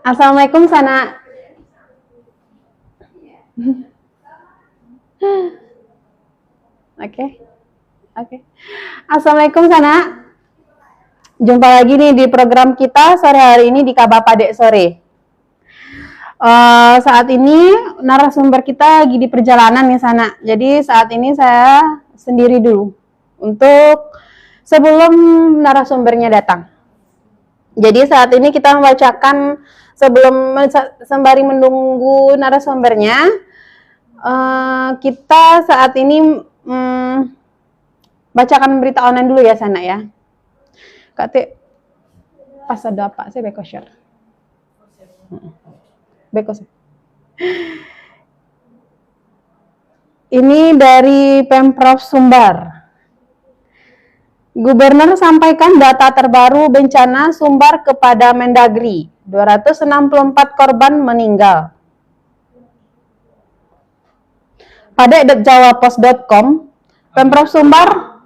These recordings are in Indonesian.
Assalamualaikum Sana. Oke. Oke. Assalamualaikum Sana. Jumpa lagi nih di program kita sore hari ini di Kaba Padek Sore. Saat ini narasumber kita lagi di perjalanan nih Sana. Jadi saat ini saya sendiri dulu untuk sebelum narasumbernya datang. Jadi saat ini kita membacakan sembari menunggu narasumbernya, kita saat ini bacakan berita online dulu ya Sana ya. Kak T, pas ada apa? Saya beko share. Beko share. Ini dari Pemprov Sumbar. Gubernur sampaikan data terbaru bencana Sumbar kepada Mendagri. 264 korban meninggal. Pada jawapos.com, Pemprov Sumbar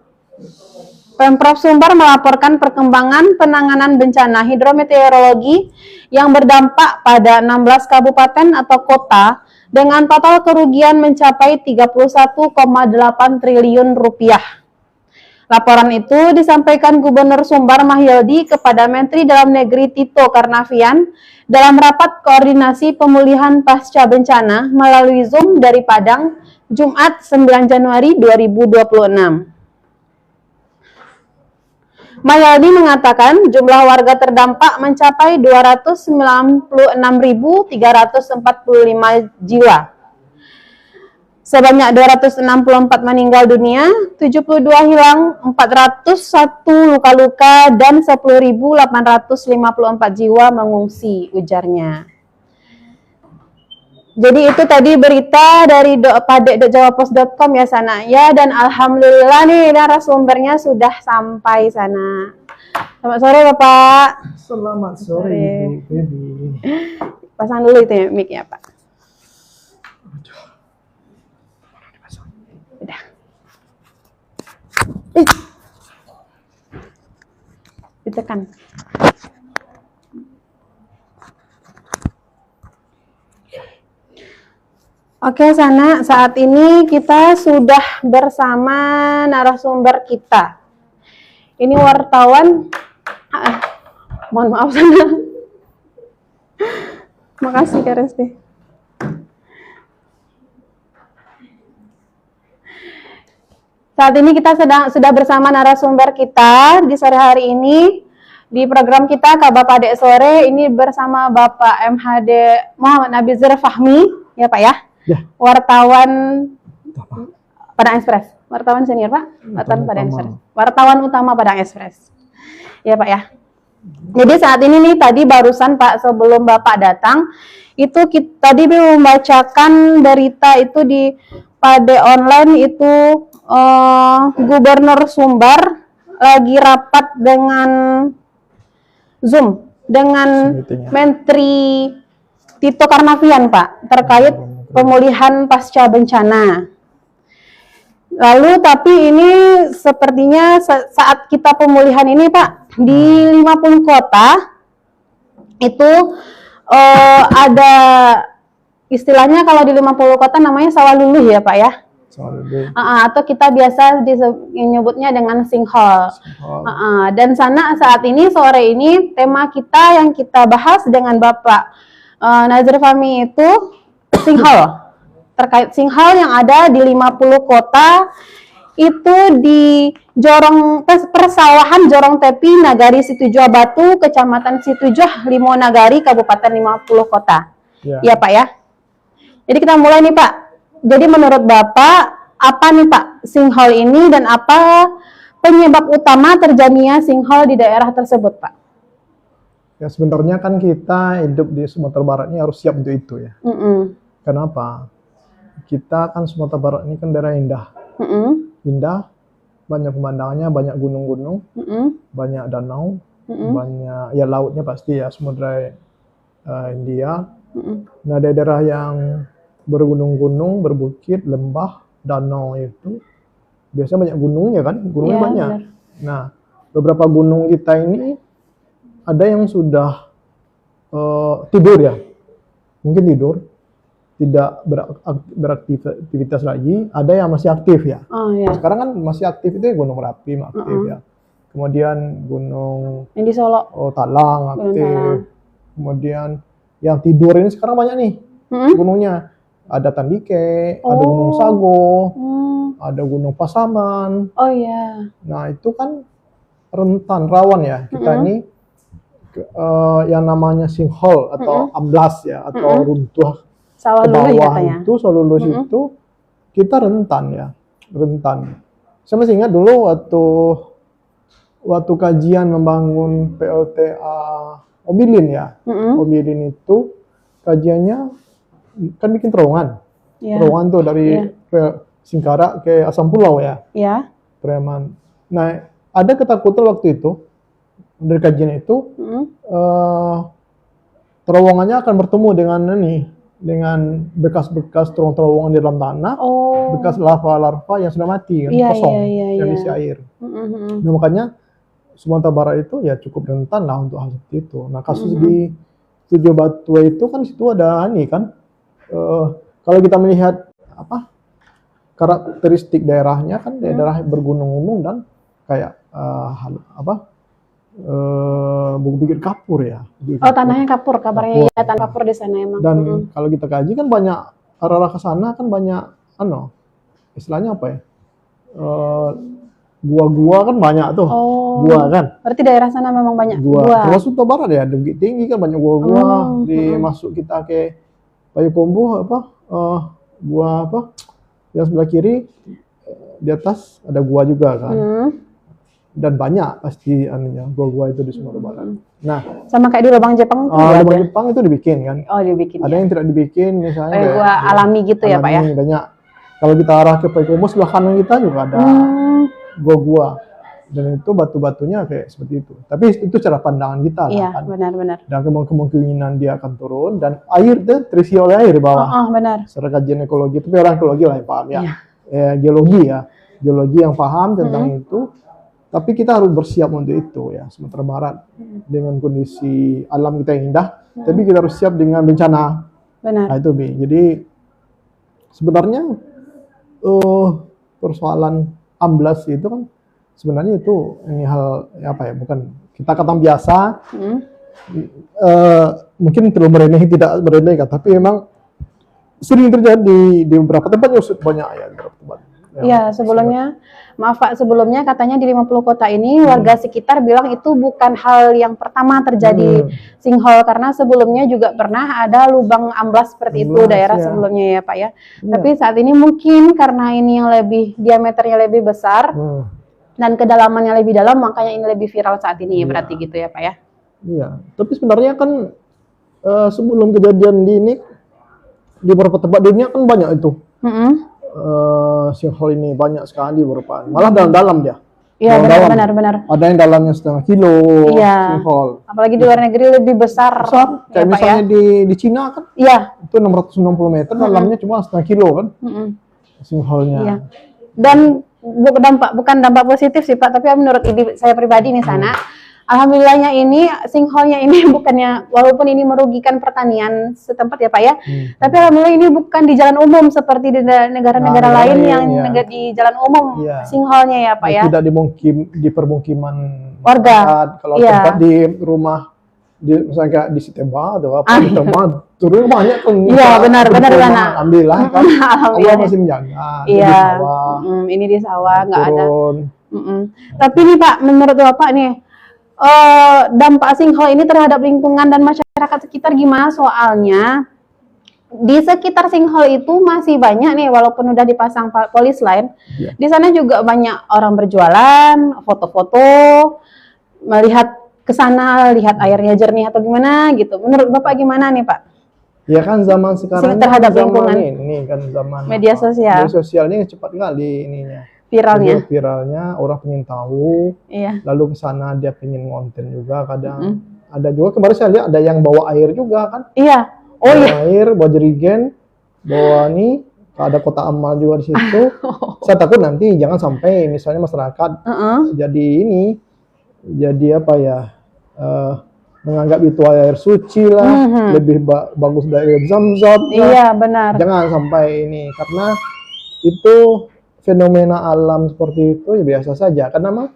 melaporkan perkembangan penanganan bencana hidrometeorologi yang berdampak pada 16 kabupaten atau kota dengan total kerugian mencapai 31,8 triliun rupiah. Laporan itu disampaikan Gubernur Sumbar Mahyildi kepada Menteri Dalam Negeri Tito Karnavian dalam rapat koordinasi pemulihan pasca bencana melalui Zoom dari Padang, Jumat 9 Januari 2026. Mahyildi mengatakan jumlah warga terdampak mencapai 296.345 jiwa. Sebanyak 264 meninggal dunia, 72 hilang, 401 luka-luka, dan 10.854 jiwa mengungsi, ujarnya. Jadi itu tadi berita dari padek.jawapos.com ya Sana ya, dan alhamdulillah nih narasumbernya sudah sampai Sana. Selamat sore Bapak. Selamat sore Ibu Baby. Pasang dulu itu ya mic ya Pak. Udah. Ditekan. Oke Sana, saat ini kita sudah bersama narasumber kita. Ini wartawan. Mohon maaf Sana. Makasih Kak Resti. Saat ini kita sudah bersama narasumber kita di sore hari ini di program kita Kaba Padek Sore ini bersama Bapak MHD Muhammad Nabizir Fahmi, ya Pak ya? Ya. Wartawan Padang Express. Wartawan senior Pak? Wartawan Padang Express. Wartawan utama Padang Express. Ya Pak ya? Jadi saat ini nih tadi barusan Pak sebelum Bapak datang itu tadi membacakan berita itu di Padek Online itu Gubernur Sumbar lagi rapat dengan Zoom dengan Menteri Tito Karnavian Pak terkait pemulihan pasca bencana. Lalu tapi ini sepertinya saat kita pemulihan ini Pak di 50 kota itu ada istilahnya kalau di 50 kota namanya sawah luluh ya Pak ya. Atau kita biasa menyebutnya dengan sinkhole. Dan Sana saat ini sore ini tema kita yang kita bahas dengan Bapak Nazir Fahmi itu sinkhole. Terkait sinkhole yang ada di 50 kota itu di persawahan Jorong Tepi, Nagari Situjoh Batu, Kecamatan Situjoh, Limonagari, Kabupaten 50 kota. Ya Pak ya. Jadi kita mulai nih Pak. Jadi menurut Bapak, apa nih Pak sinkhole ini dan apa penyebab utama terjadinya sinkhole di daerah tersebut Pak? Ya sebenarnya kan kita hidup di Sumatera Barat ini harus siap untuk itu ya. Kenapa? Kita kan Sumatera Barat ini kan daerah indah. Indah, banyak pemandangannya, banyak gunung-gunung, banyak danau, banyak ya lautnya pasti ya, Samudra India. Nah daerah yang bergunung-gunung, berbukit, lembah, danau itu biasanya banyak gunungnya kan, gunungnya banyak. Benar. Nah, beberapa gunung kita ini ada yang sudah tidur ya, mungkin tidur, tidak beraktivitas lagi. Ada yang masih aktif ya. Oh ya. Sekarang kan masih aktif itu ya Gunung Merapi aktif ya. Kemudian Gunung Yang di Solo. Talang Gunung aktif. Talang. Kemudian yang tidur ini sekarang banyak nih gunungnya. Ada Tandike, ada Gunung Sago, ada Gunung Pasaman. Oh iya. Nah itu kan rentan rawan ya kita ini yang namanya sinkhole atau amblas ya atau runtuh Sawah ke luluh bawah katanya. itu sawah lulus itu kita rentan ya, rentan. Saya masih ingat dulu waktu kajian membangun PLTA Obilin ya, Obilin itu kajiannya kan bikin terowongan, terowongan tuh dari Singkarak ke Asam Pulau ya, Preman. Nah ada ketakutan waktu itu dari kajian itu terowongannya akan bertemu dengan bekas-bekas terowongan di dalam tanah, bekas larva-larva yang sudah mati kan, kosong yang isi air. Nah makanya Sumatera Barat itu ya cukup rentan lah untuk hal seperti itu. Nah kasus di Studio Batua itu kan situ ada kan, kalau kita melihat karakteristik daerahnya kan daerah bergunung-gunung dan kayak bukit kapur ya. Oh tanahnya kapur, kabarnya ya tanah kapur di sana emang. Dan kalau kita kaji kan banyak arah-arah ke sana kan banyak istilahnya apa ya? Gua-gua kan banyak tuh. Gua kan. Berarti daerah sana memang banyak gua. Termasuk Sumatera Barat ya, Bukit Tinggi kan banyak gua-gua. Masuk kita ke Payakumbuh gua yang sebelah kiri di atas ada gua juga kan. Dan banyak pasti gua-gua itu di Sumatera Barat. Nah, sama kayak di Lubang Jepang itu Lubang Jepang itu dibikin kan. Oh, dibikin. Ada yang tidak dibikin misalnya kayak gua alami gitu ya, Pak ya. Banyak. Kalau kita arah ke Payakumbuh sebelah kanan kita juga ada gua-gua. Dan itu batu-batunya kayak seperti itu. Tapi itu cara pandangan kita Iya, kan. benar-benar. Dan kemungkinan dia akan turun dan air itu terisi oleh air di bawah. Benar. Secara kajian ekologi, tapi orang ekologi lah yang paham ya. Geologi ya. Geologi yang paham tentang itu. Tapi kita harus bersiap untuk itu ya, Sumatera Barat dengan kondisi alam kita yang indah, tapi kita harus siap dengan bencana. Benar. Nah itu Jadi sebenarnya persoalan amblas itu kan sebenarnya itu ini hal bukan kita kata biasa, mungkin terlalu meremeh tidak meremehkan, tapi memang sering terjadi di beberapa tempat banyak ya di beberapa tempat. Iya, sebelumnya, maaf Pak, sebelumnya katanya di 50 kota ini warga sekitar bilang itu bukan hal yang pertama terjadi sinkhole, karena sebelumnya juga pernah ada lubang amblas seperti itu daerah sebelumnya ya Pak ya. Tapi saat ini mungkin karena ini yang lebih diameternya lebih besar dan kedalamannya lebih dalam, makanya ini lebih viral saat ini berarti gitu ya Pak ya. Iya, tapi sebenarnya kan sebelum kejadian di beberapa tempat di dunia kan banyak itu. Sinkhole ini banyak sekali beberapa, malah dalam-dalam dia. Iya benar. Ada yang dalamnya setengah kilo sinkhole. Apalagi di luar negeri lebih besar. Kayak misalnya di Cina kan. Itu 660 meter, dalamnya cuma setengah kilo kan. Sinkhole-nya. Iya. Dan bukan dampak positif sih Pak, tapi menurut saya pribadi di sana, alhamdulillahnya ini sinkhole-nya ini bukannya, walaupun ini merugikan pertanian setempat ya Pak ya, tapi alhamdulillah ini bukan di jalan umum seperti di negara-negara lain yang di jalan umum sinkhole-nya ya Pak ya. Tidak di permukiman warga. Kalau tempat di rumah, misalnya kayak di Siteba atau apa, di tempat turun banyak kan. Iya benar. Alhamdulillah kan, Allah masih menjaga. Iya, ini di sawah nggak ada. Tapi nih Pak, menurut Bapak nih, dampak sinkhole ini terhadap lingkungan dan masyarakat sekitar gimana? Soalnya di sekitar sinkhole itu masih banyak nih, walaupun udah dipasang polis line, di sana juga banyak orang berjualan, foto-foto, melihat ke sana, lihat airnya jernih atau gimana gitu. Menurut Bapak gimana nih Pak? Ya kan zaman sekarang terhadap lingkungan ini kan zaman media sosial. Media sosial ini cepat kali ininya. Viralnya orang pengen tahu, lalu ke sana dia pengen ngonten juga kadang. Ada juga kemarin saya lihat ada yang bawa air juga kan. Air, bawa jerigen, bawa ada kotak amal juga di situ. Saya takut nanti jangan sampai misalnya masyarakat jadi menganggap itu air suci lah, lebih bagus dari air zam-zam lah. Iya, benar. Jangan sampai ini, karena itu fenomena alam seperti itu ya biasa saja. Karena memang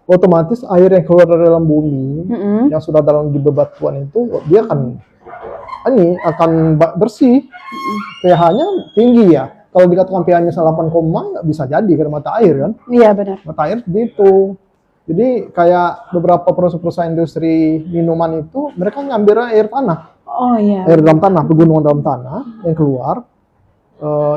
otomatis air yang keluar dari dalam bumi, yang sudah dalam di bebatuan itu, dia akan bersih. pH-nya tinggi ya. Kalau dikatakan pH-nya 8, nggak bisa jadi karena mata air kan. Iya, benar. Mata air seperti itu. Jadi kayak beberapa perusahaan industri minuman itu, mereka ngambil air tanah. Oh iya. Air dalam tanah, pegunungan dalam tanah yang keluar.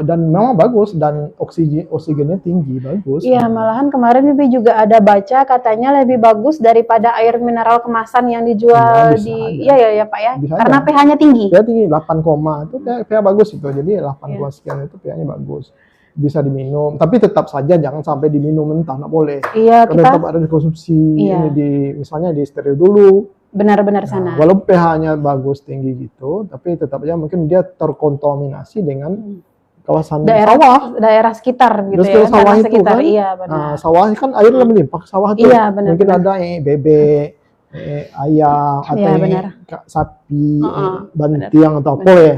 Dan memang bagus, dan oksigennya tinggi, bagus. Iya, malahan kemarin Bibi juga ada baca katanya lebih bagus daripada air mineral kemasan yang dijual di... Iya Pak ya, bisa karena aja. pH-nya tinggi. pH tinggi, 8, itu pH bagus itu. Jadi 8, sekian itu pH-nya bagus. Bisa diminum, tapi tetap saja jangan sampai diminum mentah, nggak boleh. Iya, karena tetap ada dikonsumsi, misalnya di steril dulu. Benar-benar sana. Walaupun pH-nya bagus, tinggi gitu, tapi tetap aja mungkin dia terkontaminasi dengan kawasan daerah sekitar gitu ya. Sawah itu sekitar, kan, iya benar. Sawah kan air melimpah, sawah itu mungkin ada bebek, ayam, atau sapi, bantiang atau apa ya.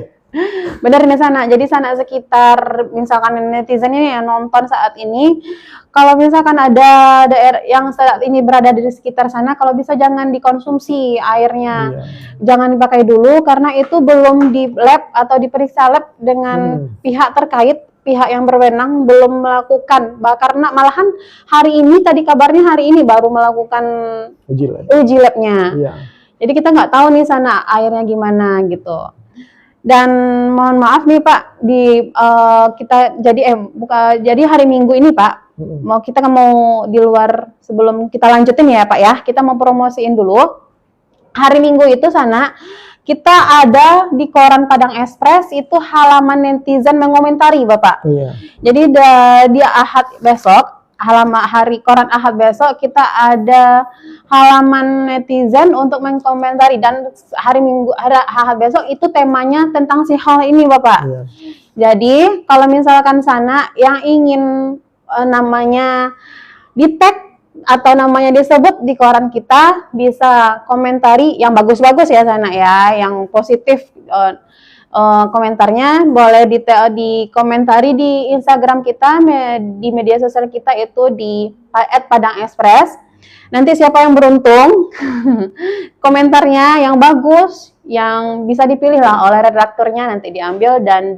Benar di sana. Jadi sana sekitar misalkan netizen ini yang nonton saat ini, kalau misalkan ada daerah yang saat ini berada di sekitar sana, kalau bisa jangan dikonsumsi airnya. Jangan dipakai dulu karena itu belum di lab atau diperiksa lab dengan pihak terkait, pihak yang berwenang belum melakukan. Karena malahan hari ini tadi kabarnya hari ini baru melakukan uji labnya. Jadi kita nggak tahu nih sana airnya gimana gitu. Dan mohon maaf nih Pak, kita jadi hari Minggu ini Pak, kita mau di luar sebelum kita lanjutin ya Pak ya, kita mau promosiin dulu. Hari Minggu itu sana kita ada di koran Padang Express itu halaman netizen mengomentari Bapak. Jadi di Ahad besok, koran Ahad besok kita ada halaman netizen untuk mengkomentari, dan hari Ahad besok itu temanya tentang si hal ini Bapak. Jadi kalau misalkan sana yang ingin namanya di tag atau namanya disebut di koran kita, bisa komentari yang bagus-bagus ya sana ya, yang positif. Komentarnya boleh dikomentari di Instagram kita, di media sosial kita itu di @padangexpress. Nanti siapa yang beruntung komentarnya yang bagus, yang bisa dipilih lah oleh redakturnya, nanti diambil dan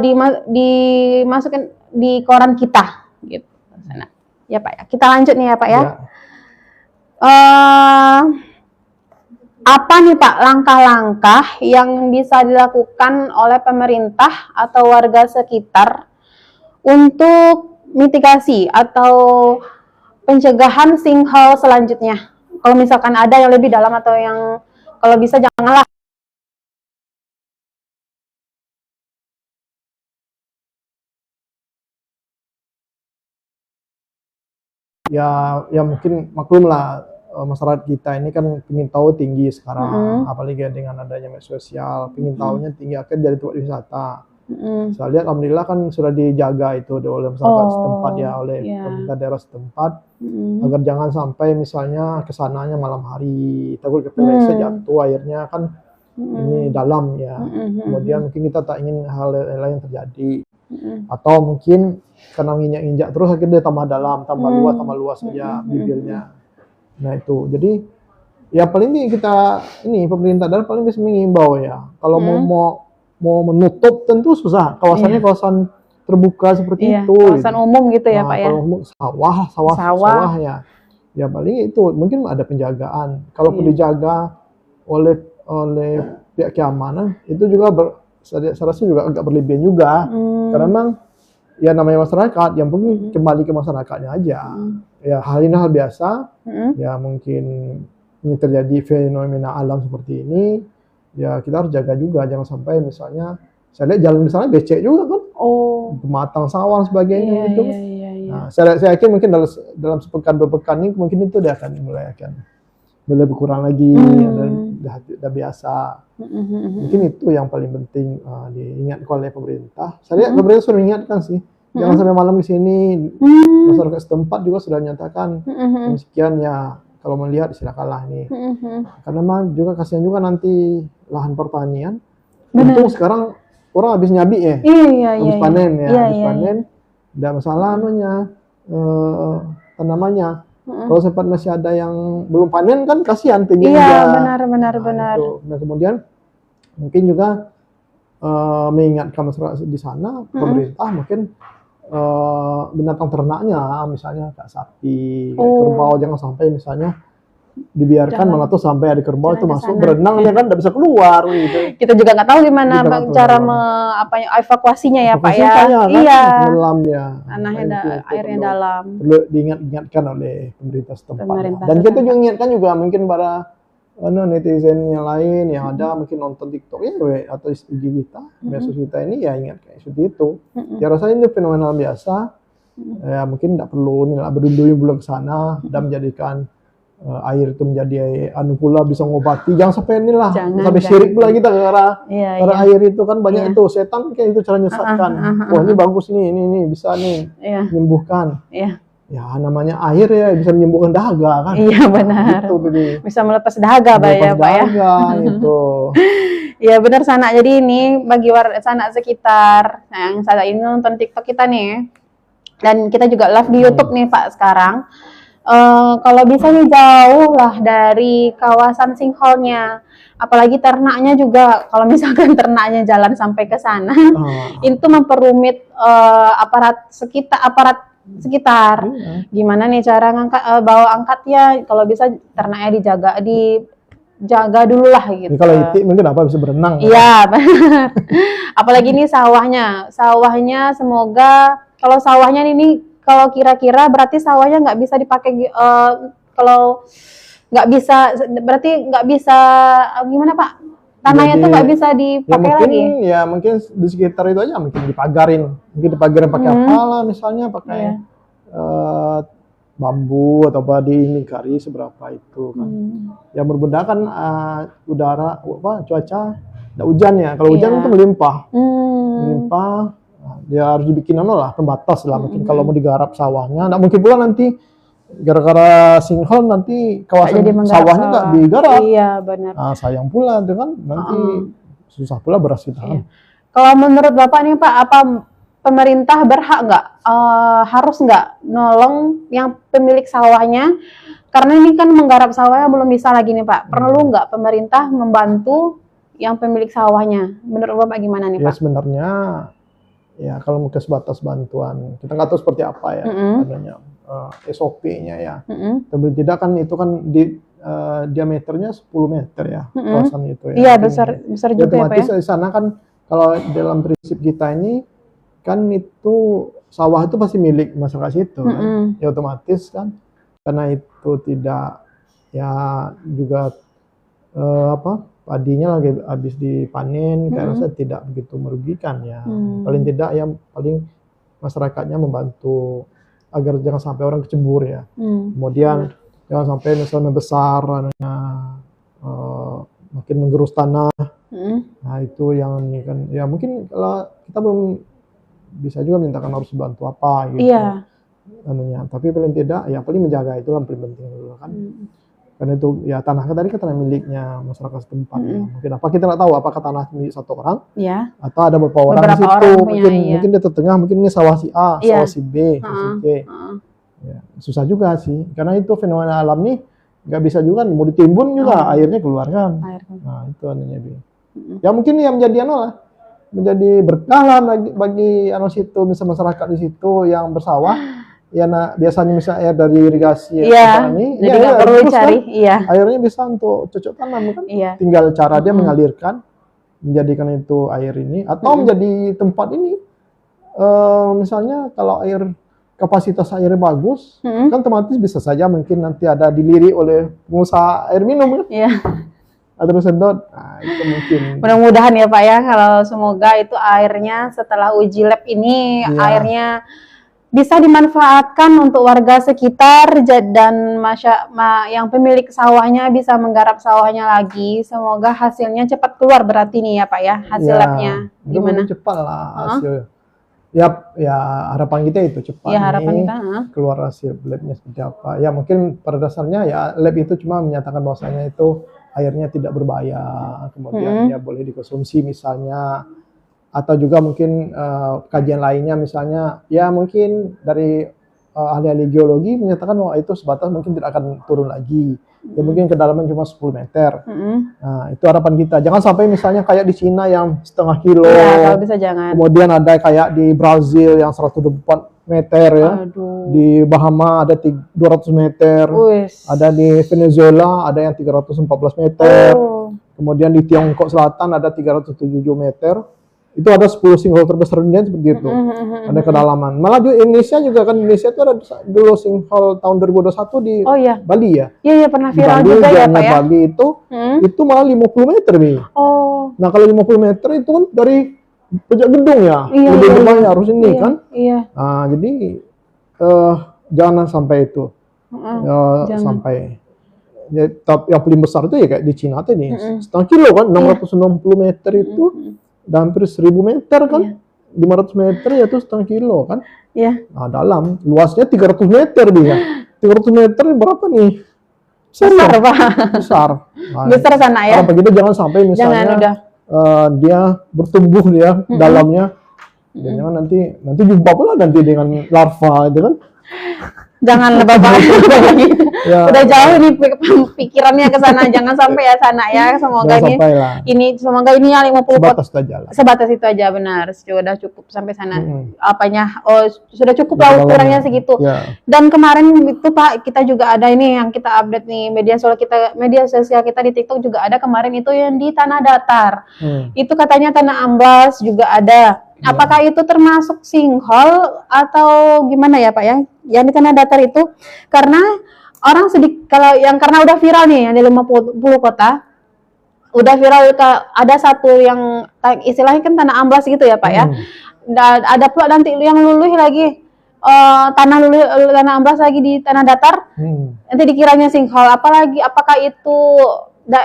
dimasukin di koran kita gitu. Sana. Ya Pak ya. Kita lanjut nih ya Pak ya. Apa nih Pak langkah-langkah yang bisa dilakukan oleh pemerintah atau warga sekitar untuk mitigasi atau pencegahan sinkhole selanjutnya? Kalau misalkan ada yang lebih dalam atau yang kalau bisa janganlah. Ya mungkin maklum lah, masyarakat kita ini kan ingin tahu tinggi sekarang, apalagi dengan adanya media sosial, ingin tahunya tinggi, akhirnya jadi tempat wisata. Saya lihat alhamdulillah kan sudah dijaga itu oleh masyarakat setempat ya, oleh pemerintah daerah setempat, agar jangan sampai misalnya kesananya malam hari, takut kepleset jatuh airnya kan ini dalam ya. Kemudian mungkin kita tak ingin hal lain terjadi. Atau mungkin karena injak terus akhirnya dia tambah dalam, tambah luas saja bibirnya. Nah itu, jadi ya paling ini kita pemerintah daerah paling bisa mengimbau ya. Kalau mau menutup tentu susah. Kawasannya kawasan terbuka seperti itu. Kawasan umum gitu ya Pak ya. Sawah ya. Ya paling itu mungkin ada penjagaan. Kalau perlu dijaga oleh pihak keamanan itu juga saya rasa juga agak berlebihan juga. Karena memang ya namanya masyarakat, yang penting kembali ke masyarakatnya aja. Ya hal ini hal biasa. Ya mungkin ini terjadi fenomena alam seperti ini. Ya kita harus jaga juga, jangan sampai misalnya saya lihat jalan misalnya becek juga kan. Pematang sawah sebagainya gitu. Nah, saya yakin mungkin dalam sepekan 2 pekan ini mungkin itu dia akan mulai berkurang lagi, udah biasa. Mungkin itu yang paling penting diingatkan oleh pemerintah. Saya lihat pemerintah sudah mengingatkan sih, jangan sampai malam di sini. Masyarakat setempat juga sudah menyatakan demikian ya. kalau melihat silakanlah nih. Karena memang juga kasihan juga nanti lahan pertanian. Untung sekarang orang habis nyabi ya. Habis panen ya, habis panen. Tidak masalah tanamannya. Kalau sempat masih ada yang belum panen kan kasihan tingginya. Iya, benar. Nah, kemudian mungkin juga mengingatkan masyarakat di sana, pemerintah mungkin binatang ternaknya, misalnya kayak sapi, kayak kerbau, jangan sampai misalnya dibiarkan malah tuh sampai ada kerbau itu masuk berenang dia kan tidak bisa keluar gitu. Kita juga nggak tahu gimana cara evakuasinya ya Pak ya. Iya. Dalam dia. Airnya dalam. Perlu diingatkan oleh pemerintah setempat. Dan kita juga ingatkan juga mungkin para netizen yang lain yang ada mungkin nonton TikTok ya atau IG kita, medsos kita ini ya ingat kayak seperti itu. Ya rasanya itu fenomenal biasa. Ya mungkin tidak perlu berduyun-duyun ke sana dan menjadikan air itu menjadi pula bisa ngobati. Jangan sampai inilah sampai syirik pula kita karena air itu kan banyak itu setan kayak itu cara menyesatkan. Wah ini bagus ini bisa nih menyembuhkan. Ya namanya air ya bisa menyembuhkan dahaga kan. Iya benar. Gitu, bisa melepas dahaga Pak ya. Itu. Iya benar Sanak. Jadi ini bagi Sanak sekitar yang saat ini nonton TikTok kita nih. Dan kita juga live di YouTube nih Pak sekarang. Kalau bisa nih jauh lah dari kawasan sinkholnya. Apalagi ternaknya juga, kalau misalkan ternaknya jalan sampai ke sana, itu memperumit aparat sekitar. Gimana nih cara ngangkat bawa angkatnya? Kalau bisa ternaknya dijaga dulu lah gitu. Kalau itik mungkin apa bisa berenang. Iya, benar. Apalagi ini sawahnya semoga kalau sawahnya ini kalau kira-kira berarti sawahnya nggak bisa dipakai kalau nggak bisa berarti nggak bisa gimana Pak? Tanahnya tuh nggak bisa dipakai lagi. Ya mungkin di sekitar itu aja mungkin dipagarin pakai apa lah misalnya pakai bambu atau diingkari seberapa itu kan. Yang berbeda kan udara cuaca ada hujan ya. Kalau hujan itu melimpah. Ya harus dibikin pembatas lah mungkin kalau mau digarap sawahnya. Nah mungkin pula nanti gara-gara sinkhole nanti kawasan sawahnya nggak digarap. Iya benar. Nah, sayang pula itu kan nanti susah pula beras kita. Iya. Kalau menurut Bapak nih Pak, apa pemerintah berhak nggak harus nggak nolong yang pemilik sawahnya? Karena ini kan menggarap sawahnya belum bisa lagi nih Pak. Perlu nggak pemerintah membantu yang pemilik sawahnya? Menurut Bapak gimana nih Pak? Ya sebenarnya ya kalau mungkin sebatas bantuan kita nggak tahu seperti apa ya adanya SOP-nya ya. Tapi tidak kan itu kan di diameternya 10 meter ya kawasan itu ya. Iya besar juga ya Pak ya. Di sana kan kalau dalam prinsip kita ini kan itu sawah itu pasti milik masyarakat situ kan. Ya otomatis kan karena itu tidak ya juga padinya lagi habis dipanen, kayaknya tidak begitu merugikan ya. Paling tidak yang paling masyarakatnya membantu agar jangan sampai orang kecebur ya. Kemudian jangan sampai misalnya besar, makin menggerus tanah. Nah itu yang ini kan, ya mungkin kalau kita belum bisa juga mintakan harus bantu apa gitu. Iya. Tapi paling tidak ya paling menjaga itu yang paling penting dulu kan. Karena itu ya tanah tadi kan tanah miliknya masyarakat setempat ya. Mungkin apa kita nggak tahu apakah tanah milik satu orang atau ada beberapa orang di situ mungkin dia tertengah mungkin ini sawah si A, sawah si B, sawah si C. Ya, susah juga sih karena itu fenomena alam nih nggak bisa juga mau ditimbun juga airnya keluar kan. Nah itu anehnya ya mungkin yang menjadi berkah lah bagi situ misal masyarakat di situ yang bersawah. Ya biasanya misalnya air dari irigasi ini, jadi nggak perlu cari, airnya bisa untuk cocok tanam kan, tinggal cara dia mengalirkan, menjadikan itu air ini, atau menjadi tempat ini, misalnya kalau kapasitas airnya bagus, kan otomatis bisa saja mungkin nanti ada dilirik oleh pengusaha air minum kan, atau sedot, nah itu mungkin. Mudah-mudahan ya Pak ya, kalau semoga itu airnya setelah uji lab ini airnya bisa dimanfaatkan untuk warga sekitar dan yang pemilik sawahnya bisa menggarap sawahnya lagi. Semoga hasilnya cepat keluar berarti nih ya Pak ya, hasil labnya gimana? Cepat lah hasil. Ya harapan kita itu cepat Ya harapan nih kita. keluar hasil labnya seperti apa. Ya mungkin pada dasarnya ya lab itu cuma menyatakan bahwasanya itu airnya tidak berbahaya, kemudian ya boleh dikonsumsi misalnya, atau juga mungkin kajian lainnya misalnya ya mungkin dari ahli-ahli geologi menyatakan bahwa itu sebatas mungkin tidak akan turun lagi. Ya mungkin kedalaman cuma 10 meter. Nah, itu harapan kita. Jangan sampai misalnya kayak di Cina yang setengah kilo. Ya, kalau bisa jangan. Kemudian ada kayak di Brazil yang 124 meter ya. Aduh. Di Bahama ada 200 meter. Wis. Ada di Venezuela ada yang 314 meter. Oh. Kemudian di Tiongkok Selatan ada 307 meter. Itu ada 10 sinkhole terbesar dunia seperti itu. Ada kedalaman. Malah di Indonesia juga kan, Indonesia itu ada dulu sinkhole tahun 2021 di Bali ya. Iya, pernah Di viral Bali, juga ya Pak ya. Bali itu malah 50 meter nih. Oh. Nah kalau 50 meter itu kan dari pojok gedung ya. Iya, Lebih iya, depannya harus ini iya, kan. Iya. Nah jadi jangan sampai itu. Jangan. Sampai. Ya, yang paling besar itu ya kayak di Cina tadi, setengah kilo kan, 660 meter itu. Dan hampir 1000 meter kan, 500 meter ya itu setengah kilo kan. Iya. Nah dalam, luasnya 300 meter dia. 300 meter berapa nih? Besar Pak. Besar. Nah, Besar sana ya. Apa gitu jangan sampai misalnya Jangan udah. dia bertumbuh dia dalamnya. Jangan nanti jumpa pula nanti dengan larva itu kan. Jangan lebay gitu. Ya. Udah jauh nih pikirannya ke sana, jangan sampai ya sana ya. Semoga Jangan sampai lah. semoga ini yang 50 Sebatas itu aja lah. sebatas itu aja, benar. Sudah cukup sampai sana. Apanya? Oh, sudah cukup lah ukurannya segitu. Ya. Dan kemarin itu Pak, kita juga ada ini yang kita update nih, media sosial kita di TikTok juga ada kemarin itu yang di tanah datar. Itu katanya tanah amblas juga ada. Apakah itu termasuk sinkhole atau gimana ya Pak ya? Yang di tanah datar itu karena orang kalau yang karena udah viral nih yang di 50 kota udah viral, ada satu yang istilahnya kan tanah amblas gitu ya Pak ya. Dan ada pula nanti yang luluh lagi tanah amblas lagi di tanah datar. Nanti dikiranya sinkhole, apakah itu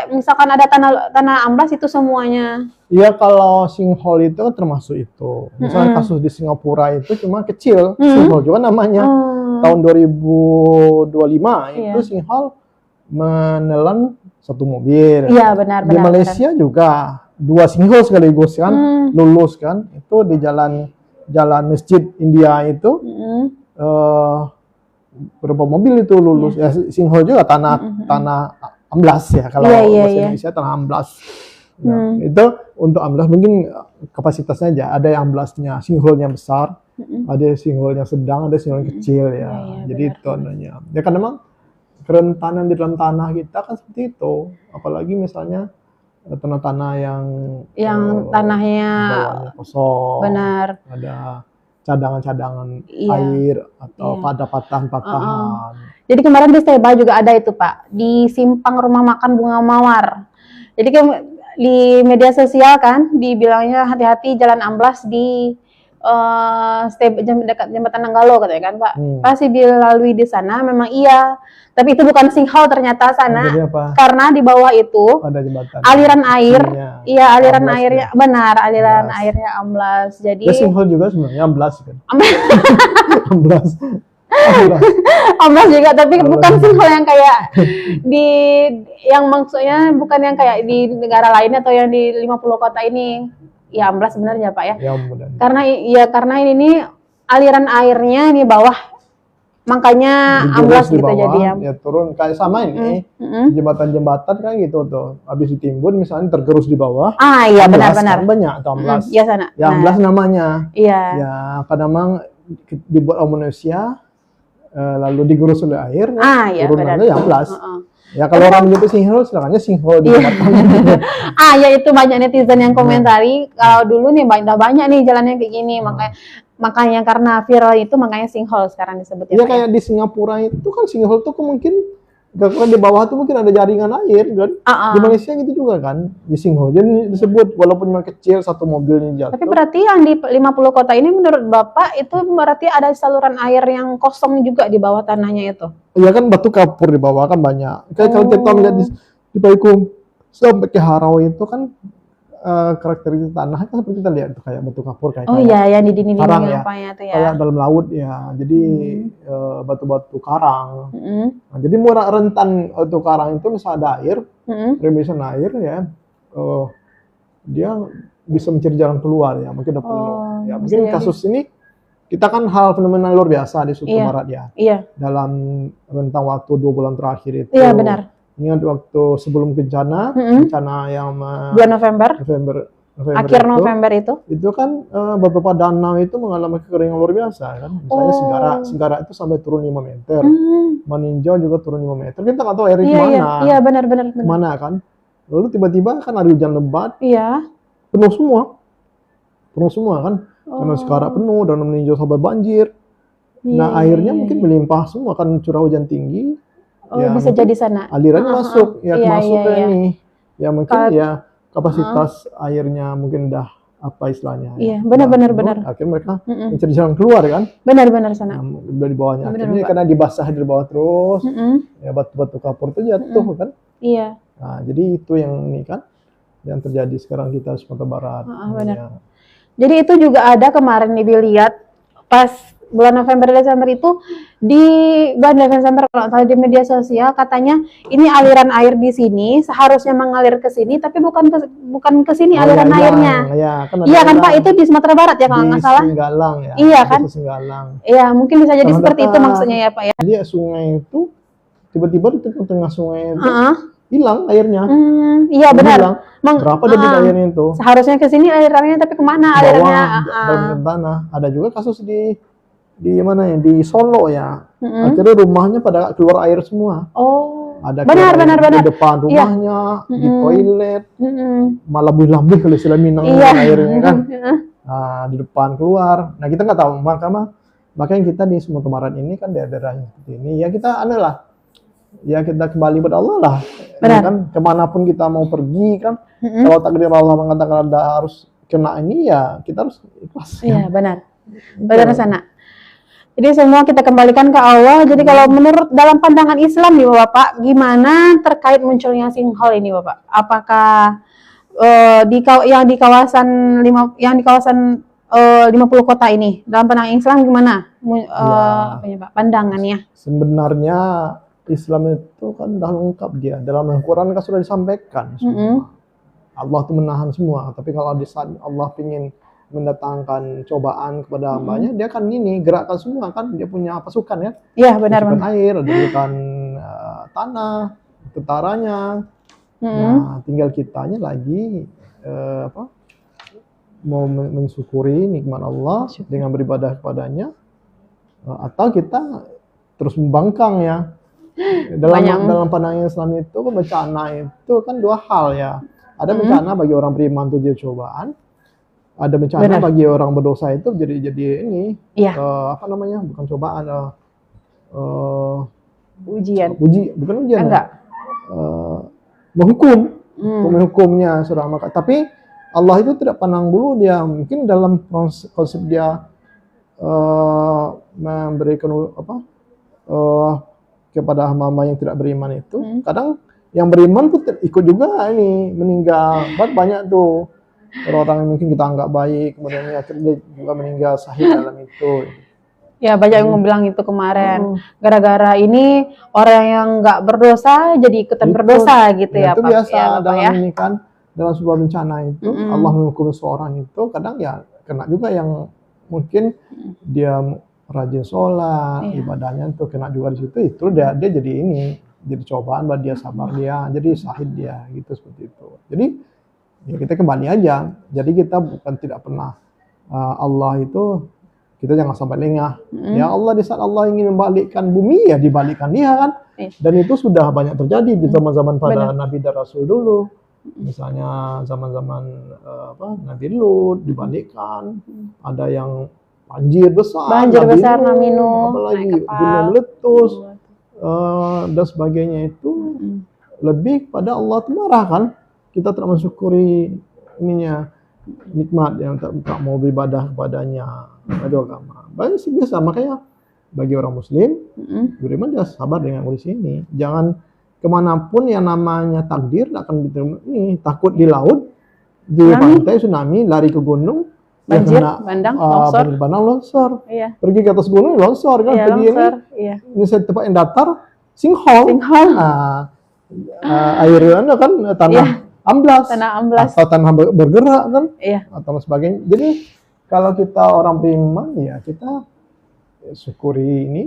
misalkan ada tanah amblas itu semuanya? Iya, kalau sinkhole itu kan termasuk itu. Misalnya kasus di Singapura itu cuma kecil, sinkhole juga namanya. Tahun 2025 itu sinkhole menelan satu mobil. Iya, benar. Di Malaysia juga 2 sinkhole sekaligus kan, lulus kan. Itu di jalan Masjid India itu. Berapa mobil itu lulus. Ya sinkhole juga tanah amblas ya, kalau bahasa Indonesia tanah amblas. Ya, itu untuk amblas mungkin kapasitasnya aja, ada yang amblasnya sinkhole-nya besar, ada sinkhole-nya sedang, ada sinkhole kecil ya. Jadi itu namanya. Ya kan memang kerentanan di dalam tanah kita kan seperti itu. Apalagi misalnya tanah-tanah yang tanahnya kosong. Benar. Ada cadangan-cadangan air atau pada patahan-patahan. Jadi kemarin di Seba juga ada itu Pak, di simpang rumah makan Bunga Mawar. Jadi di media sosial kan dibilangnya hati-hati jalan amblas di dekat jembatan Nanggalo katanya kan Pak. Pasti dilalui di sana, memang iya. Tapi itu bukan sinkhole ternyata sana. Karena di bawah itu ada jembatan. Aliran air. Iya, aliran amblas airnya benar, aliran airnya amblas. Jadi sinkhole juga sebenarnya amblas kan. amblas. Amblas juga, tapi bukan sinkhole yang kayak yang maksudnya bukan yang kayak di negara lain atau yang di 50 kota ini. Ya amblas sebenarnya Pak ya. Karena ini aliran airnya di bawah, makanya amblas gitu bawah, jadi ya turun kayak sama ini jembatan-jembatan kan gitu tuh. Habis ditimbun misalnya tergerus di bawah. Iya benar-benar. Banyak tuh amblas. Iya sana. Ya amblas namanya. Iya. Ya karena memang dibuat oleh manusia lalu digerus oleh air, iya, turun lagi ya amblas. Ya kalau orang menyebut sinkhole, silakannya sinkhole di jembatan. Ya itu banyak netizen yang komentari. Kalau dulu nih banyak nih jalannya kayak gini, makanya karena viral itu makanya sinkhole sekarang disebutnya. Iya kayak di Singapura itu kan sinkhole tuh mungkin karena di bawah tuh mungkin ada jaringan air kan. Di Malaysia gitu juga kan, di sinkhole. Jadi disebut walaupun cuma kecil satu mobilnya jatuh. Tapi berarti yang di 50 kota ini menurut Bapak itu berarti ada saluran air yang kosong juga di bawah tanahnya itu? Iya kan batu kapur di bawah kan banyak. Kayak kalau kita lihat di Payakumbuh sampai ke Harau itu kan karakteristik tanah kan seperti kita lihat tuh kayak batu kapur kayak Oh iya, yang di dinding karang ya, apa ya tuh ya. kayak dalam laut ya. Jadi batu-batu karang. Mm-mm. Nah, jadi murah rentan batu karang itu misalnya ada air, Mm-mm. rembesan air ya, dia bisa mencari jalan keluar ya. Mungkin udah penuh. Ya bisa mungkin jadi. kasus ini kita kan hal fenomenal luar biasa di Sumatera Barat ya. Iya. Dalam rentang waktu 2 bulan terakhir itu. Iya benar. Ingat waktu sebelum bencana, bencana yang bulan November akhir itu, November itu kan beberapa danau itu mengalami kekeringan luar biasa kan. Misalnya Senggara itu sampai turun 5 meter. Meninjau juga turun 5 meter. Kita nggak tahu airnya kemana. Iya benar. Mana kan. Lalu tiba-tiba kan ada hujan lebat. Iya. Penuh semua kan. Karena Senggara penuh dan meninjau sampai banjir. Nah airnya mungkin melimpah semua kan curah hujan tinggi. Ya, bisa jadi sana. Alirannya masuk, masuk ke ini. Ya mungkin ya kapasitas airnya mungkin udah apa istilahnya. Iya, benar. Akhirnya mereka mencari jalan keluar kan. Benar sana. Udah di bawahnya. Akhirnya karena dibasah di bawah terus, ya batu-batu kapur itu jatuh kan. Iya. Nah, jadi itu yang ini kan, yang terjadi sekarang kita Sumatera Barat. Benar. Ya. Jadi itu juga ada kemarin nih lihat pas bulan November Desember itu di bulan Desember kalau salah di media sosial katanya ini aliran air di sini seharusnya mengalir ke sini tapi bukan ke sini aliran airnya. Iya kan Pak, itu di Sumatera Barat ya kalau nggak salah. Singgalang ya. Iya kan? Singgalang. Iya, mungkin bisa jadi seperti itu maksudnya ya Pak ya. Jadi sungai itu tiba-tiba di tengah sungai itu hilang airnya. Iya benar. Berapa debit airnya itu? Seharusnya ke sini alirannya tapi kemana alirannya? Dalam tanah. Ada juga kasus di mana ya, di Solo ya. Akhirnya rumahnya pada keluar air semua. Ada benar. Di depan rumahnya, di toilet, malah buih-buih kalau istilah Minang airnya kan. Nah, di depan keluar. Nah kita nggak tahu, makanya kita di Sumatera Barat ini kan daerah seperti ini ya kita lah. Ya kita kembali pada Allah lah. Ya kan kemanapun kita mau pergi kan, kalau takdir Allah mengatakan ada harus kena ini ya kita harus ikhlas. Iya benar sana. Jadi semua kita kembalikan ke Allah. Jadi kalau menurut dalam pandangan Islam nih Bapak, gimana terkait munculnya sinkhole ini Bapak? Apakah yang di kawasan 50 kota ini dalam pandangan Islam gimana? Pak pandangannya? Sebenarnya Islam itu kan dah lengkap dia. Dalam Al-Quran kan sudah disampaikan semua. Allah itu menahan semua. Tapi kalau Allah ingin mendatangkan cobaan kepada hambanya, dia kan gerakkan semua kan. Dia punya pasukan ya. Iya benar. Pasukan air, pasukan tanah, tentaranya. Nah, tinggal kitanya lagi mau mensyukuri nikmat Allah dengan beribadah kepadanya, atau kita terus membangkang ya. Dalam pandangan Islam itu bencana itu kan 2 hal ya. Ada bencana bagi orang beriman itu jadi cobaan. Ada bencana bagi orang berdosa itu jadi ini bukan cobaan, ujian. Bukan ujian. Enggak. Menghukumnya surah maka. Tapi Allah itu tidak pandang bulu, dia mungkin dalam konsep dia memberikan kepada hamba yang tidak beriman itu, kadang yang beriman tuh ikut juga ini meninggal. Banyak tuh orang-orang yang mungkin kita anggap baik, kemudian akhirnya juga meninggal syahid dalam itu. Ya banyak yang bilang itu kemarin, gara-gara ini orang yang nggak berdosa jadi ikutan berdosa gitu ya Pak. Itu biasa ya, dalam ini kan, dalam sebuah bencana itu Allah menghukum seorang itu, kadang ya kena juga yang mungkin dia rajin sholat, ibadahnya itu kena juga di situ. Itu dia jadi jadi cobaan buat dia, sabar dia, jadi syahid dia gitu, seperti itu. Jadi ya kita kembali aja. Jadi kita bukan tidak pernah Allah itu kita jangan sampai lengah. Ya Allah, di saat Allah ingin membalikkan bumi ya dibalikkan dia kan. Dan itu sudah banyak terjadi di zaman-zaman pada Nabi dan Rasul dulu. Misalnya zaman-zaman Nabi Lut dibalikkan. Ada yang banjir besar Nabi Nuh, apalagi gunung meletus dan sebagainya itu lebih pada Allah itu marah kan. Kita tidak mensyukuri nikmat yang tak mau beribadah kepadanya, ada agama. Banyak sih biasa, makanya bagi orang Muslim beriman dia sabar dengan kondisi ini. Jangan kemanapun yang namanya takdir akan diterima. Takut di laut Di pantai tsunami, lari ke gunung, banjir, ya kena, bandang, longsor. banjir bandang longsor. Iya. Pergi ke atas gunung longsor kan. Iya, Pergi longsor. Iya. ini tempat yang datar, sinkhole. Sinkhole. Air kan tanah amblas. Tanah amblas. Atau tanah bergerak kan. Iya. Atau sebagainya. Jadi kalau kita orang beriman ya kita syukuri ini,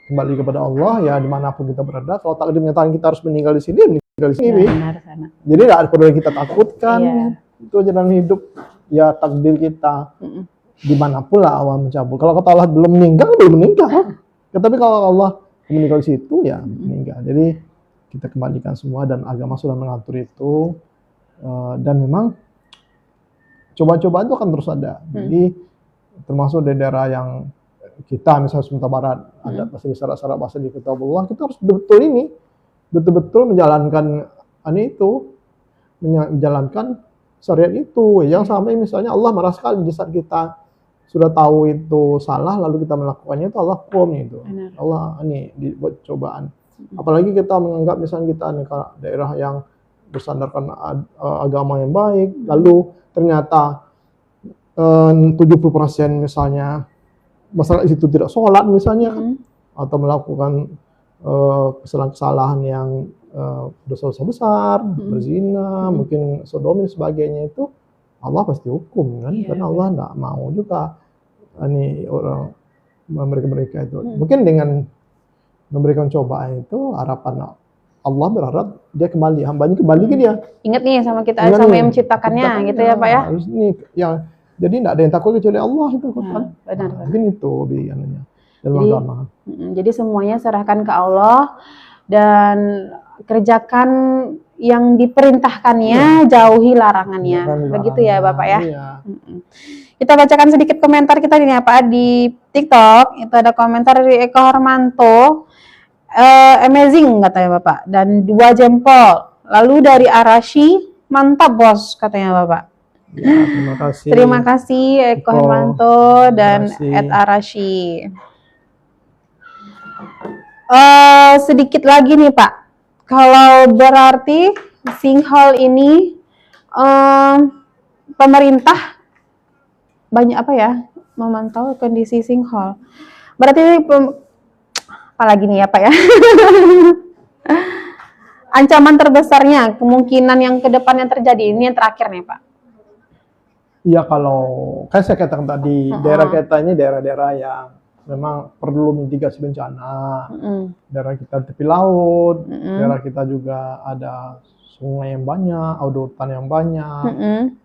kembali kepada Allah ya dimanapun kita berada. Kalau takdir menyatakan kita harus meninggal di sini, meninggal di sini. Benar, sana. Jadi tidak ada perlu kita takutkan. Iya. Itu jalan hidup ya, takdir kita. Dimanapun lah Allah mencabut. Kalau kata Allah belum meninggal, belum meninggal. Ya, tapi kalau Allah meninggal di situ ya meninggal. Jadi kita kembalikan semua dan agama sudah mengatur itu. Dan memang coba-cobaan itu akan terus ada. Jadi termasuk di daerah yang kita misalnya Sumatera Barat ada bahasa di syarat-syarat bahasa di kitabullah, kita harus betul-betul menjalankan menjalankan syariat itu. Jangan sampai misalnya Allah marah sekali di saat kita sudah tahu itu salah lalu kita melakukannya, itu Allah hukum itu. Allah ini dibuat cobaan. Apalagi kita menganggap misalnya kita daerah yang bersandarkan agama yang baik, lalu ternyata 70% misalnya masyarakat itu tidak sholat misalnya, atau melakukan kesalahan-kesalahan yang dosa-dosa besar, berzina, mungkin sodomi dan sebagainya, itu Allah pasti hukum kan, karena Allah tidak mau juga orang mereka itu. Mungkin dengan memberikan cobaan itu harapan Allah berharap dia kembali, hambanya kembali ke dia. Ingat nih sama kita, sama yang menciptakannya gitu ya Pak ya. Harus nih yang jadi tidak ada yang takut kecuali Allah itu kan. Benar. Mungkin itu dalam agama. Jadi semuanya serahkan ke Allah dan kerjakan yang diperintahkannya, jauhi larangannya. Begitu ya Bapak ya. Iya. Kita bacakan sedikit komentar kita ini ya Pak di TikTok. Itu ada komentar dari Eko Harmanto. Amazing katanya Bapak, dan 2 jempol. Lalu dari Arashi, mantap bos katanya Bapak. Ya, terima kasih. Terima kasih Eko Hermanto dan Ed Arashi. Sedikit lagi nih Pak, kalau berarti sinkhole ini pemerintah banyak memantau kondisi sinkhole. Berarti apalagi nih ya Pak ya. Ancaman terbesarnya, kemungkinan yang ke depan yang terjadi, ini yang terakhir nih Pak. Iya, kalau kan saya katakan tadi, daerah kita ini daerah-daerah yang memang perlu mitigasi bencana. Daerah kita tepi laut, daerah kita juga ada sungai yang banyak, ada hutan yang banyak,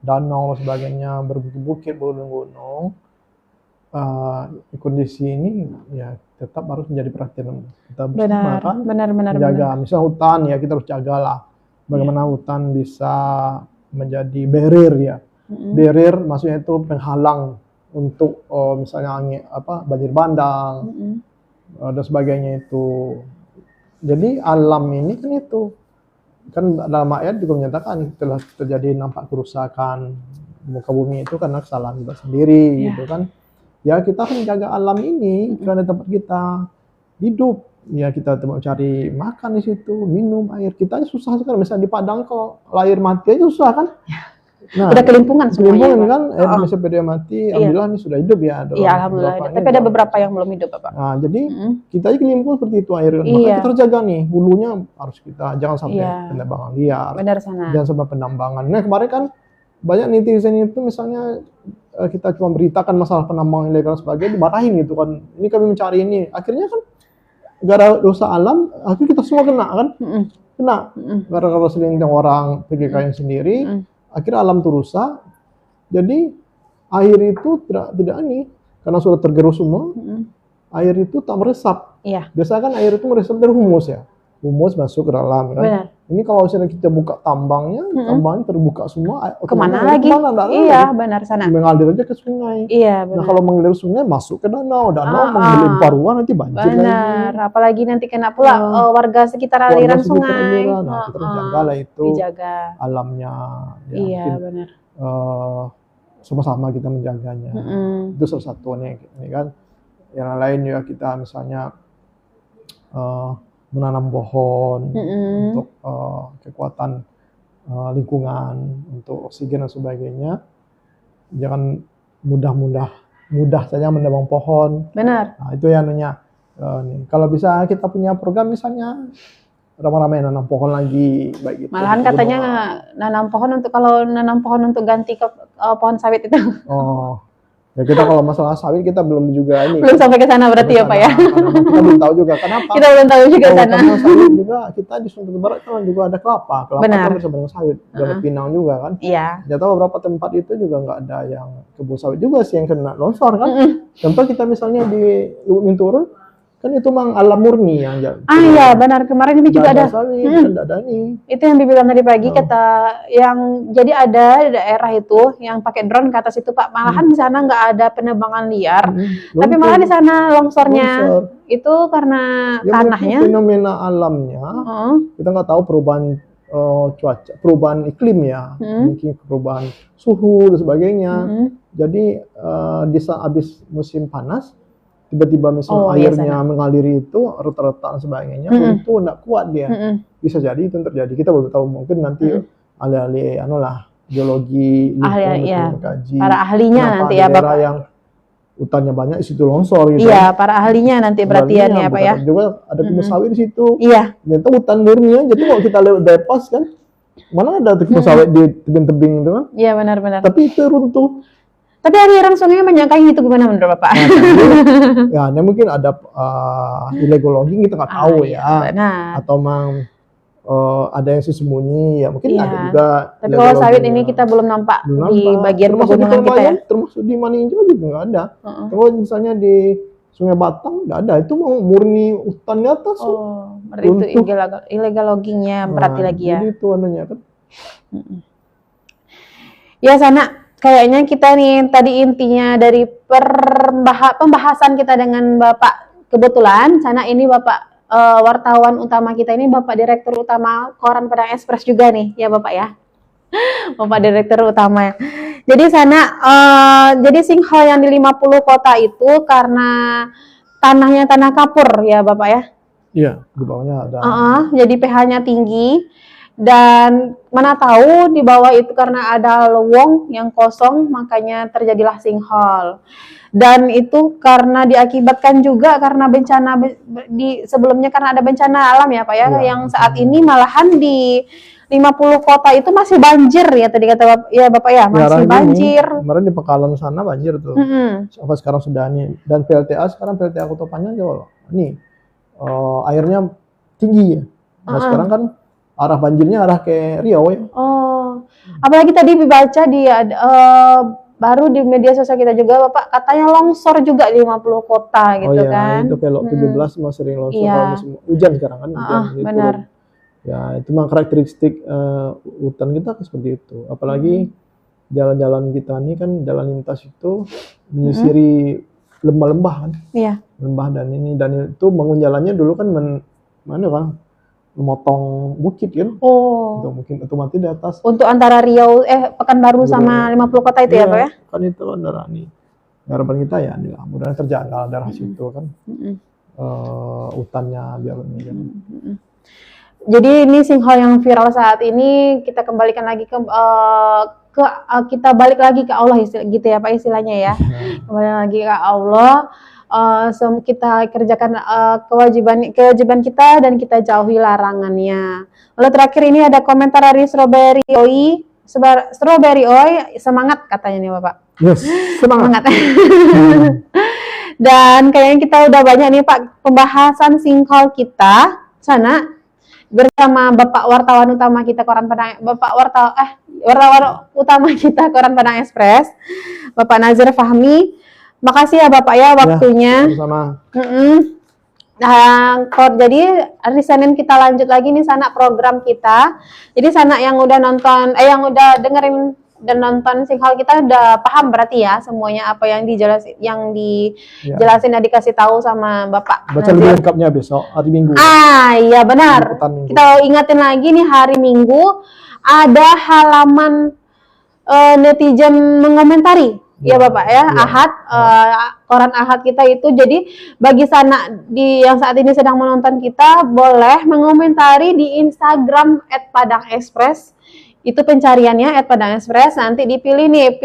danau dan sebagainya, berbukit-bukit, gunung-gunung. Kondisi ini ya tetap harus menjadi perhatian kita bersama kan. Benar. Jaga, misalnya hutan ya kita harus jagalah. Bagaimana hutan bisa menjadi barrier ya. Barrier maksudnya itu penghalang untuk misalnya angin banjir bandang dan sebagainya itu. Jadi alam ini kan itu kan dalam ayat juga menyatakan telah terjadi nampak kerusakan muka bumi itu karena kesalahan kita sendiri gitu kan. Ya kita akan menjaga alam ini karena tempat kita hidup. Ya kita cari makan di situ, minum air. Kita susah sekarang misalnya di Padang kalau air mati aja susah kan. Nah, udah kelimpungan semuanya kan, air misalnya dia mati, alhamdulillah ini sudah hidup ya. Iya, alhamdulillah. Tapi ada beberapa yang belum hidup, Bapak. Nah, jadi kita aja kelimpungan seperti itu air. Makanya kita harus jaga nih, hulunya harus kita jangan sampai penebangan liar. Benar sana. Jangan sampai penambangan. Nah, kemarin kan banyak netizen itu misalnya kita cuma beritakan masalah penambangan ilegal sebagainya, dimarahin gitu kan. Ini kami mencari ini. Akhirnya kan gara dosa alam, akhirnya kita semua kena kan. Kena. Gara-gara selinting orang pergi kain sendiri. Akhirnya alam itu rusak. Jadi air itu tidak ini karena sudah tergerus semua. Air itu tak meresap. Iya. Biasanya kan air itu meresap dari humus ya. Humus masuk ke dalam kan. Benar. Ini kalau misalnya kita buka tambangnya, tambangnya terbuka semua. Kemana lagi? Iya, benar sana. Mengalir aja ke sungai. Iya, benar. Nah kalau mengalir sungai masuk ke danau, melimpah ruah nanti banjir. Benar. Lagi. Apalagi nanti kena pula warga sekitar aliran sungai. Nah, kita jagalah itu. Dijaga. Alamnya. Ya, iya, benar. Sama-sama kita menjaganya. Itu salah satunya ini kan. Yang lain juga kita misalnya menanam pohon untuk kekuatan lingkungan, untuk oksigen dan sebagainya. Jangan mudah saja menebang pohon. Benar. Nah, itu yang namanya nih. Kalau bisa kita punya program misalnya ramai-ramai nanam pohon lagi, baik itu Malahan di katanya rumah. kalau nanam pohon untuk ganti ke pohon sawit itu. Oh, ya kita kalau masalah sawit kita belum juga ini. Belum sampai ke sana berarti ya, Pak ya. Karena kita belum tahu juga kenapa. Kita belum tahu juga sana. Karena sawit juga kita di Sumatera Barat kan juga ada kelapa. Kelapa Benar. kan bisa dengan sawit, ada pinang juga kan. Iya. Ternyata beberapa tempat itu juga nggak ada yang kebun sawit juga sih yang kena longsor kan. Contoh kita misalnya di Lubuk Turun, kan itu memang alam murni yang Iya benar, kemarin ini juga ada. sawit, tidak ada nih. Itu yang dibilang tadi pagi kata yang jadi ada daerah itu yang pakai drone ke atas itu Pak, malahan di sana nggak ada penebangan liar, tapi malah di sana longsornya itu karena Ya, tanahnya. fenomena alamnya kita nggak tahu perubahan cuaca, perubahan iklim ya, mungkin perubahan suhu dan sebagainya. Jadi di saat habis musim panas tiba-tiba misalnya airnya mengaliri itu retak-retak dan sebagainya, itu nggak kuat dia. Bisa jadi itu terjadi. Kita belum tahu, mungkin nanti ahli-ahli geologi, mengkaji para ahlinya nanti ya Bapak. Yang hutannya banyak di situ longsor gitu. Iya, para ahlinya nanti perhatian ya Pak ya. Juga ada kebun sawit di situ. Iya. Ternyata hutan murni aja. Jadi kalau kita lewat bypass kan, mana ada kebun sawit di tebing-tebing itu kan? Iya benar-benar. Tapi itu runtuh. Tapi aliran sungainya menyangka itu gimana menurut Bapak? Ya, mungkin ada illegal logging kita nggak tahu ya. Benar. Atau memang ada yang sembunyi ya, mungkin ada juga. Tapi kalau sawit ini kita belum nampak di bagian pegunungan kita ya. Termasuk di Maninjau juga nggak ada. Kalau misalnya di Sungai Batang nggak ada, itu mau murni hutan di atas. Oh, berarti itu illegal loggingnya berarti lagi ya. Jadi itu anunya kan. Ya sana. Kayaknya kita nih tadi intinya dari pembahasan kita dengan Bapak, kebetulan sana ini Bapak wartawan utama kita ini Bapak Direktur Utama Koran Padang Express juga nih ya Bapak ya. Bapak Direktur Utama. Jadi sana jadi sinkhole yang di 50 kota itu karena tanahnya tanah kapur ya Bapak ya. Iya, di bawahnya ada. Jadi pH-nya tinggi. Dan mana tahu di bawah itu karena ada lowong yang kosong makanya terjadilah sinkhole. Dan itu karena diakibatkan juga karena bencana di sebelumnya karena ada bencana alam ya Pak ya, yang saat ini malahan di 50 kota itu masih banjir ya tadi kata ya Bapak ya, masih banjir. Kemarin di Pekalongan sana banjir tuh. Sampai sekarang sudah nih, dan PLTA sekarang PLTA Kota Panjang juga nih airnya tinggi ya. Nah sekarang kan arah banjirnya arah ke Riau ya. Oh, apalagi tadi dibaca di baru di media sosial kita juga Bapak katanya longsor juga di 50 kota gitu kan. Itu pelok 17 masih sering longsor kalau musim hujan sekarang kan. Benar. Ya itu memang karakteristik hutan kita seperti itu. Apalagi jalan-jalan kita ini kan jalan lintas itu menyisiri lembah-lembah kan. Iya. Lembah dan itu bangun jalannya dulu kan memotong bukit kan. Untuk mungkin otomatis di atas. Untuk antara Riau Pekanbaru sama 50 kota itu ya Pak ya? Kan itu kan daerah ini. Harapan kita ya mudah-mudahan terjaga daerah situ kan. Hutannya biar ini kan. Jadi ini sinkhole yang viral saat ini kita kembalikan lagi kita balik lagi ke Allah gitu ya Pak istilahnya ya. Kembali lagi ke Allah. Kita kerjakan kewajiban kita dan kita jauhi larangannya. Lalu terakhir ini ada komentar dari Strawberry Oi, semangat katanya nih Bapak. Yes, semangat. Dan kayaknya kita udah banyak nih Pak pembahasan sinkhole kita sana bersama Bapak wartawan utama kita Koran Padang, wartawan utama kita Koran Padang Express, Bapak Nazir Fahmi. Makasih ya Bapak ya waktunya. Sama. Jadi hari Senin kita lanjut lagi nih sana program kita. Jadi sana yang udah nonton, yang udah dengerin dan nonton sinkhole kita udah paham berarti ya semuanya apa yang dijelasin, dan dikasih tahu sama Bapak. Baca lebih lengkapnya besok hari Minggu. Iya benar. Kita ingatin lagi nih hari Minggu ada halaman netizen mengomentari. Ya Bapak ya, Ahad, koran Ahad kita itu. Jadi bagi sana yang saat ini sedang menonton kita boleh mengomentari di Instagram @padangexpress Itu pencariannya @Padang Express. Nanti dipilih nih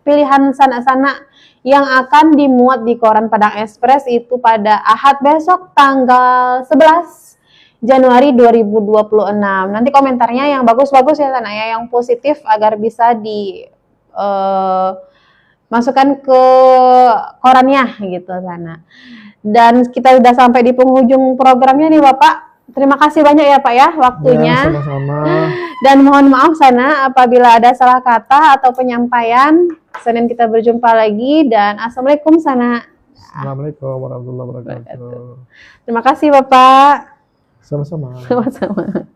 pilihan sana-sana yang akan dimuat di koran Padang Express itu pada Ahad besok tanggal 11 Januari 2026. Nanti komentarnya yang bagus-bagus ya Sana ya, yang positif agar bisa masukkan ke korannya gitu Sana. Dan kita udah sampai di penghujung programnya nih Bapak. Terima kasih banyak ya Pak ya waktunya. Ya, sama-sama. Dan mohon maaf Sana apabila ada salah kata atau penyampaian. Senin kita berjumpa lagi dan Assalamualaikum Sana. Assalamualaikum warahmatullahi wabarakatuh. Terima kasih Bapak. Sama-sama. Sama-sama.